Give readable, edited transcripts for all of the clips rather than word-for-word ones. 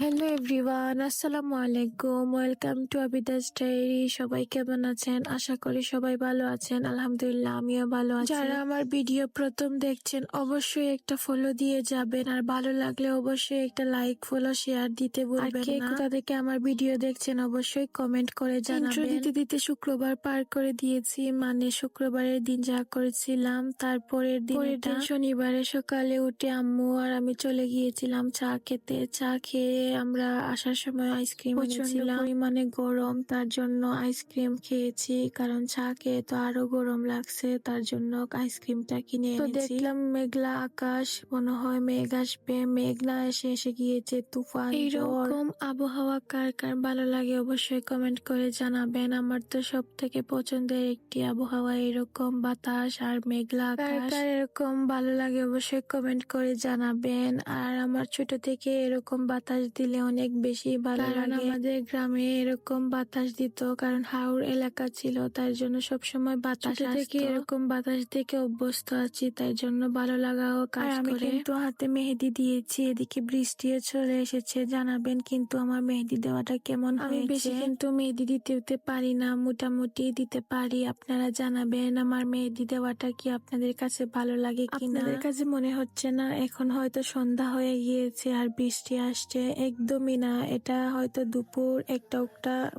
Hello everyone, আসসালামু আলাইকুম। Welcome to Abida's diary. সবাই কেমন আছেন? আশা করি সবাই ভালো আছেন। আলহামদুলিল্লাহ, আমিও ভালো আছি। যারা আমার ভিডিও প্রথম দেখছেন অবশ্যই একটা ফলো দিয়ে যাবেন, আর ভালো লাগলে অবশ্যই একটা লাইক, ফলো, শেয়ার দিতে ভুলবেন না। কোথা থেকে আমার ভিডিও দেখছেন অবশ্যই কমেন্ট করে জানাবেন। ইন্ট্রো দিতে দিতে শুক্রবার পার করে দিয়েছি, মানে শুক্রবারের দিন যা করেছিলাম তারপরের দিন শনিবারে সকালে উঠে আম্মু আর আমি চলে গিয়েছিলাম চা খেতে। চা খেয়ে আমরা আসার সময় আইসক্রিম এনেছিলাম। পরিমাণে গরম, তার জন্য আইসক্রিম খেয়েছি, কারণ চা খেয়ে তো আরো গরম লাগছে, তার জন্য আইসক্রিমটা কিনে এনেছি। দেখলাম মেঘলা আকাশ, মনে হয় মেঘ আসবে, মেঘ না এসে গিয়েছে তুফান। এইরকম আবহাওয়া কার কার ভালো লাগে অবশ্যই কমেন্ট করে জানাবেন। আমার তো সব থেকে পছন্দের একটি আবহাওয়া এরকম বাতাস আর মেঘলা আকাশ। কার এরকম ভালো লাগে অবশ্যই কমেন্ট করে জানাবেন। আর আমার ছোট থেকে এরকম বাতাস দিলে অনেক বেশি ভালো লাগে। আমাদের গ্রামে এরকম বাতাস দিত, কারণ হাওর এলাকা ছিল, তাই জন্য সবসময় বাতাস থেকে এরকম বাতাস দেখে অভ্যস্ত আছি, তাই জন্য ভালো লাগাও কাজ করে। আমি কিন্তু হাতে মেহেদি দিয়েছি, এদিকে বৃষ্টিও চলে এসেছে। জানাবেন কিন্তু আমার মেহেদি দেওয়াটা কেমন হয়েছে। আমি বেশি কিন্তু মেহেদি দিতে পারি না, মোটামুটি দিতে পারি। আপনারা জানাবেন আমার মেহেদি দেওয়াটা কি আপনাদের কাছে ভালো লাগে কিনা। আপনাদের কাছে মনে হচ্ছে না এখন হয়তো সন্ধ্যা হয়ে গিয়েছে আর বৃষ্টি আসছে? একদমই না, এটা হয়তো দুপুর একটা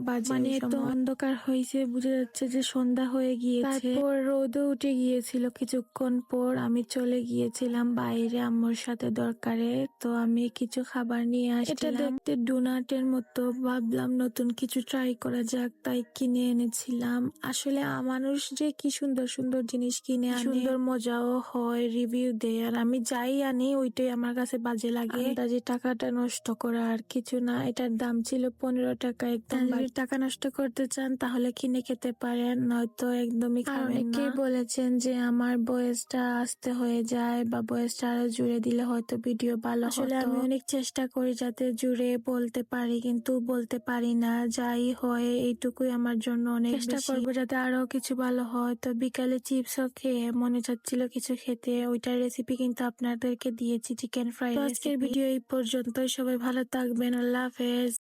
বাজে, মানে এত অন্ধকার হয়েছে, বোঝা যাচ্ছে যে সন্ধ্যা হয়ে গিয়েছে। তারপর রোদও উঠে গিয়েছিল কিছুক্ষণ পর। আমি চলে গিয়েছিলাম বাইরে আম্মুর সাথে দরকারে, তো আমি কিছু খাবার নিয়ে আসছিলাম। এটা দেখতে ডোনাটের মতো, ভাবলাম নতুন কিছু ট্রাই করা যাক, তাই কিনে এনেছিলাম। আসলে মানুষ যে কি সুন্দর সুন্দর জিনিস কিনে আনে, সুন্দর মজাও হয়, রিভিউ দেয়, আর আমি যাই আনি ওইটাই আমার কাছে বাজে লাগে। যে টাকাটা নষ্ট করা আর কিছু না। এটার দাম ছিল 15 টাকা। একদম যদি টাকা নষ্ট করতে চান তাহলে কিনে খেতে পারেন, নয়তো একদমই খাবেন না। অনেকেই বলেছেন যে আমার ভয়েসটা আস্তে হয়ে যায়, বা ভয়েসটা আরো জুড়ে দিলে হয়তো ভিডিও ভালো হতো। আসলে আমি অনেক চেষ্টা করি যাতে জুড়ে বলতে পারি, কিন্তু বলতে পারি না। যাই হয় এইটুকুই আমার জন্য অনেক। চেষ্টা করবো যাতে আরো কিছু ভালো হয়। তো বিকালে চিপসও খেয়ে মনে চাচ্ছিল কিছু খেতে, ওইটার রেসিপি কিন্তু আপনাদেরকে দিয়েছি, চিকেন ফ্রাই। আজকের ভিডিও এই পর্যন্তই। সবাই ভালো থাকবেন, আল্লাহ হাফেজ।